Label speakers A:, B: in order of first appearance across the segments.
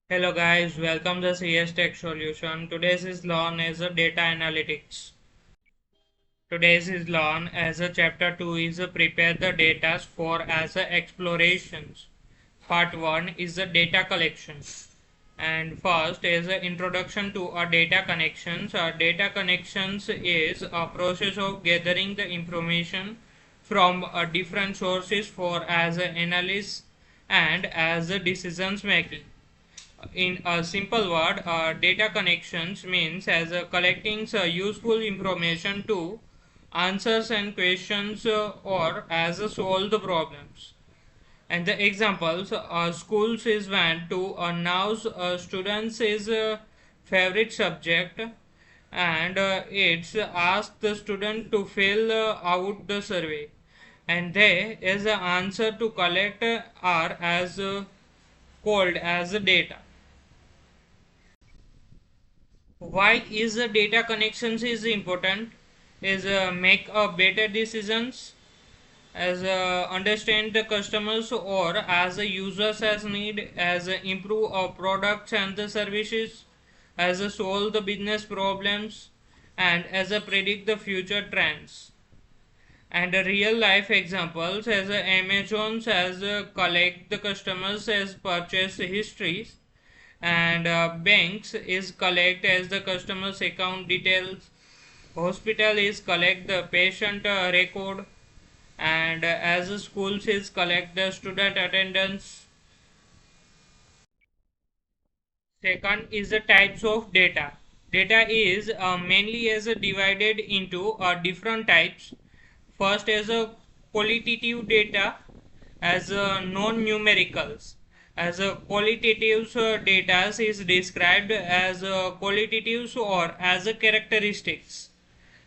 A: Hello guys, welcome to CS Tech Solution. Today's is learn as a data analytics. Today's is learn as a chapter 2 is a prepare the data for as a explorations. Part 1 is a data collection. And first is an introduction to our data connections. Our data connections is a process of gathering the information from different sources for as a analysis and as a decisions making. In a simple word, data connections means as collecting useful information to answers and questions or as solve the problems. And the examples, schools is when to now students is favorite subject, and it's ask the student to fill out the survey, and they is the answer to collect are as called as data. Why is the data connections is important is make a better decisions as understand the customers or as a users as need as improve our products and the services as solve the business problems and as predict the future trends. And real life examples as Amazon's as collect the customers as purchase histories, and banks is collect as the customer's account details, hospital is collect the patient record, and as schools is collect the student attendance. Second is the types of data. Data is mainly as divided into different types. First is a qualitative data as non-numericals. As a qualitative data is described as qualitatives or as a characteristics.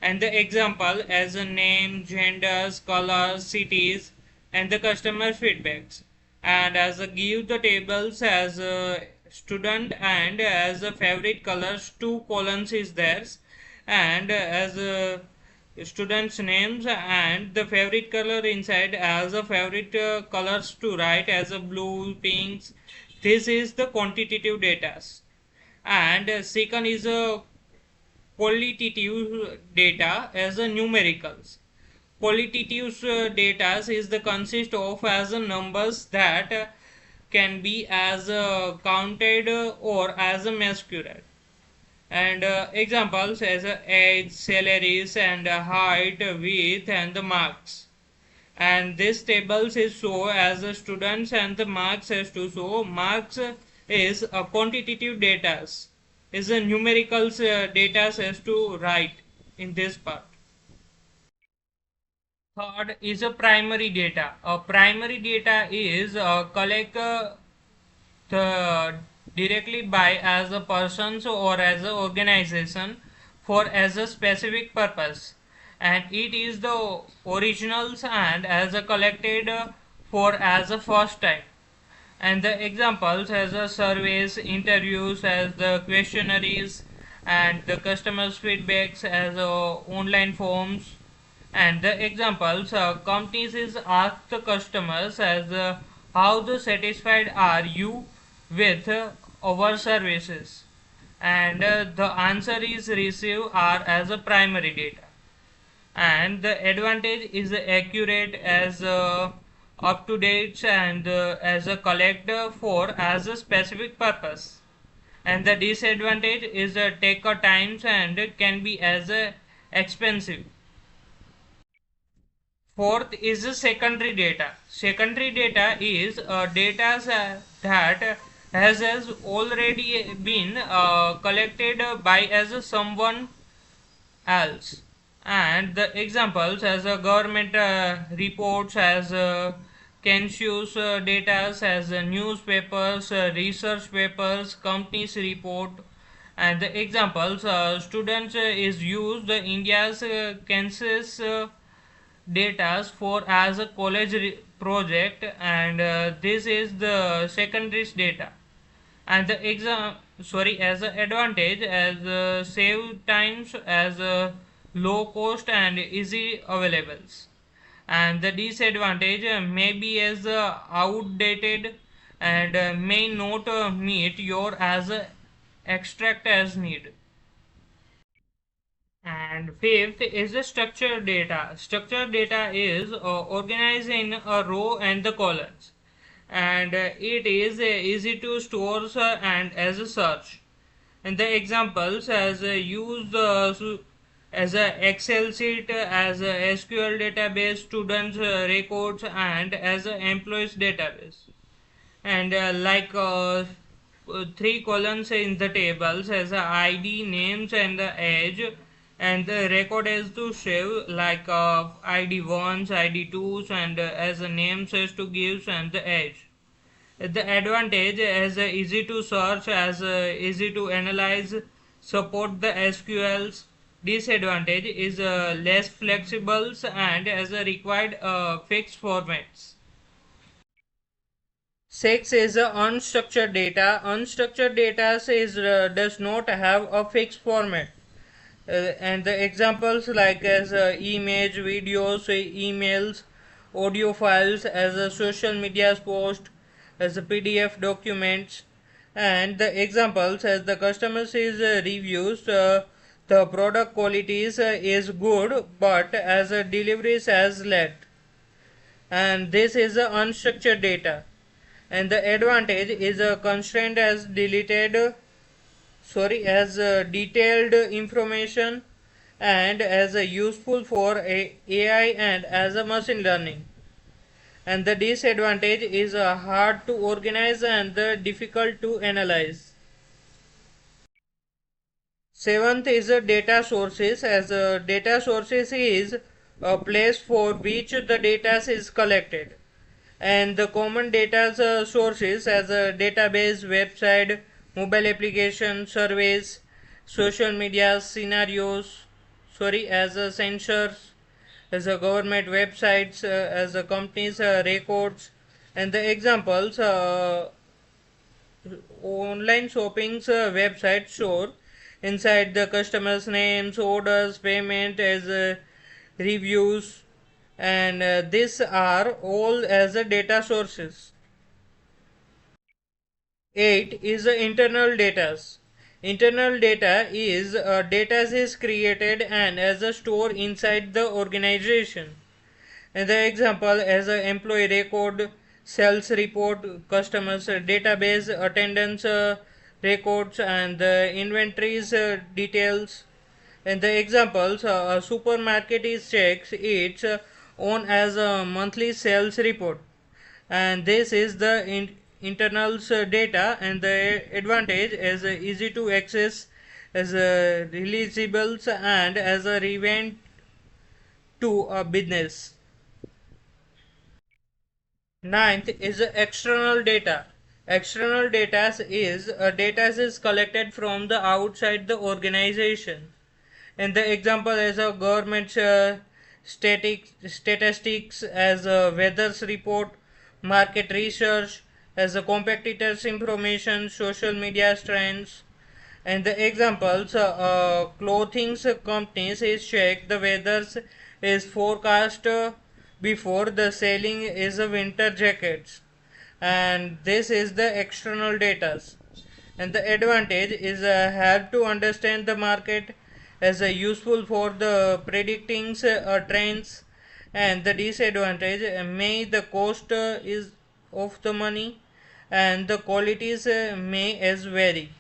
A: And the example as a name, genders, colors, cities, and the customer feedbacks. And as a give the tables as a student and as a favorite colors, two columns is theirs, and as a students names and the favorite color inside as a favorite colors to write as a blue, pinks. This is the quantitative data. And second is a qualitative data as a numericals. Qualitative data is the consist of as a numbers that can be as counted or as a measured. And examples as age, salaries, and height, width, and the marks. And this tables is show as the students and the marks as to show marks is a quantitative data, is a numerical data as to write in this part. Third is a primary data. A primary data is collect the directly by as a persons or as an organization for as a specific purpose, and it is the originals and as a collected for as a first time. And the examples as a surveys, interviews as the questionnaires, and the customers feedbacks as online forms. And the examples companies is ask the customers as how the satisfied are you with our services, and the answer is receive are as a primary data. And the advantage is accurate as up to date and as a collector for as a specific purpose. And the disadvantage is take a times and can be as expensive. Fourth is the secondary data. Secondary data is data that has already been collected by as someone else. And the examples as a government reports as census data as newspapers, research papers, companies report. And the examples students is used India's census data for as a college project, and this is the secondary data. And the exam sorry as an advantage as save times as low cost and easy availables. And the disadvantage may be as outdated and may not meet your as extract as need. And fifth is the structured data. Structured data is organized in a row and the columns, and it is easy to store and as a search. And the examples as use as a Excel sheet, as a SQL database, students records, and as a employees database. And three columns in the tables as a ID, names, and the age, and the record has to save like ID ones, ID twos, and as a names has to give and the age. The advantage as easy to search, as easy to analyze, support the SQLs. Disadvantage is less flexible and as a required fixed formats. Six is unstructured data. Unstructured data does not have a fixed format. And the examples like as image, videos, emails, audio files, as a social media post, as a PDF documents, and the examples as the customers is reviews. The product qualities is good, but as a deliveries as late, and this is unstructured data. And the advantage is a constraint as detailed information, and as a useful for AI and as a machine learning. And the disadvantage is hard to organize and difficult to analyze. Seventh is data sources. As data sources is a place for which the data is collected, and the common data sources as a database, website, mobile application, surveys, social media scenarios, as a sensors, as a government websites, as a companies records. And the examples online shopping's website show inside the customers names, orders, payment, as reviews, and these are all as a data sources. 8 is the internal data. Internal data is data is created and as a store inside the organization. And the example as a employee record, sales report, customers database, attendance records, and the inventories details. And the examples a supermarket is checks its own as a monthly sales report, and this is the internals data. And the advantage is easy to access, as releasables, and as a relevant to a business. Ninth is external data. External data is data is collected from the outside the organization. And the example is a government statistics, as a weather's report, market research, as a competitors information, social media trends. And the examples clothing companies is check the weather is forecast before the selling is a winter jackets, and this is the external data. And the advantage is help to understand the market, as a useful for the predicting trends. And the disadvantage may the cost is of the money, and the qualities may as vary.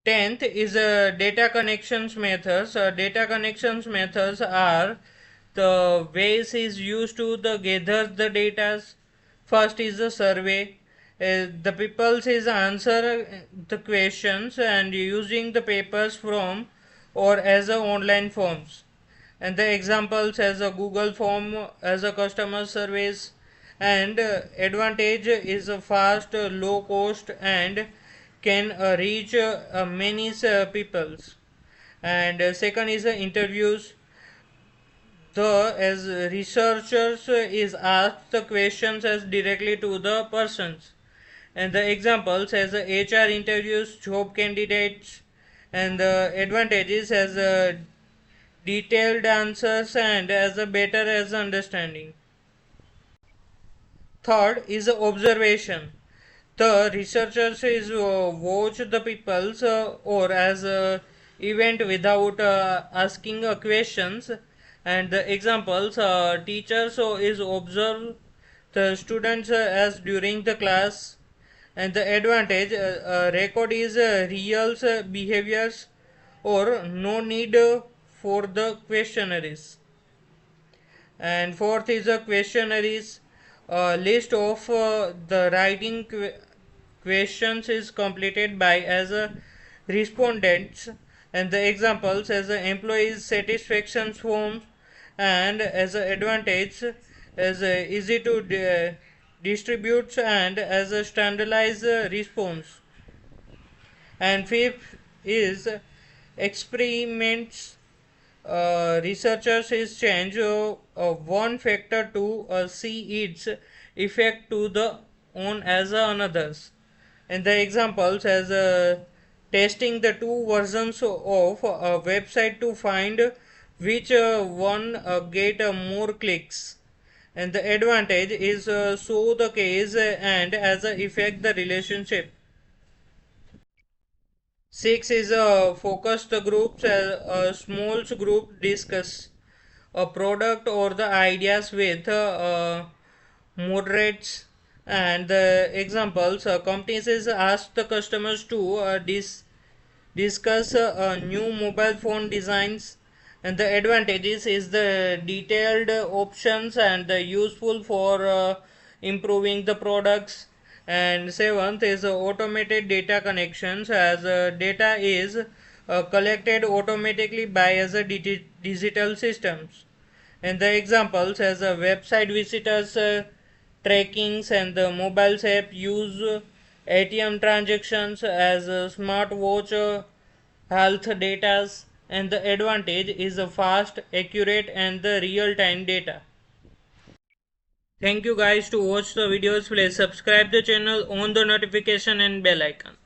A: 10th is data connections methods. Data connections methods are the ways is used to the gather the data. First is the survey. The people is answer the questions and using the papers from or as a online forms. And the examples as a Google form, as a customer surveys. And advantage is a fast, low cost, and can reach many peoples. And second is interviews. The as researchers is asked the questions as directly to the persons. And the examples as HR interviews job candidates. And the advantages as detailed answers and as a better as understanding. Third is observation. The researchers is watch the people's or as event without asking questions. And the examples teachers is observe the students as during the class. And the advantage record is real behaviors or no need for the questionnaires. And fourth is a questionnaires. List of the writing questions is completed by as a respondents. And the examples as a employees satisfaction forms. And as a advantage as a easy to distribute and as a standardized response. And fifth is experiments. Researchers is change one factor to see its effect to the on as another's. And the examples as testing the two versions of a website to find which one get more clicks. And the advantage is so the case and as a effect the relationship. Six is a focused groups. A small group discuss a product or the ideas with moderates. And the examples companies is ask the customers to discuss new mobile phone designs. And the advantages is the detailed options and useful for improving the products. And seventh is automated data connections as data is collected automatically by as a digital systems. And the examples as a website visitors trackings and the mobile app use ATM transactions as a smartwatch health data. And the advantage is a fast accurate and the real time data. Thank you guys to watch the videos. Please subscribe the channel, on the notification and bell icon.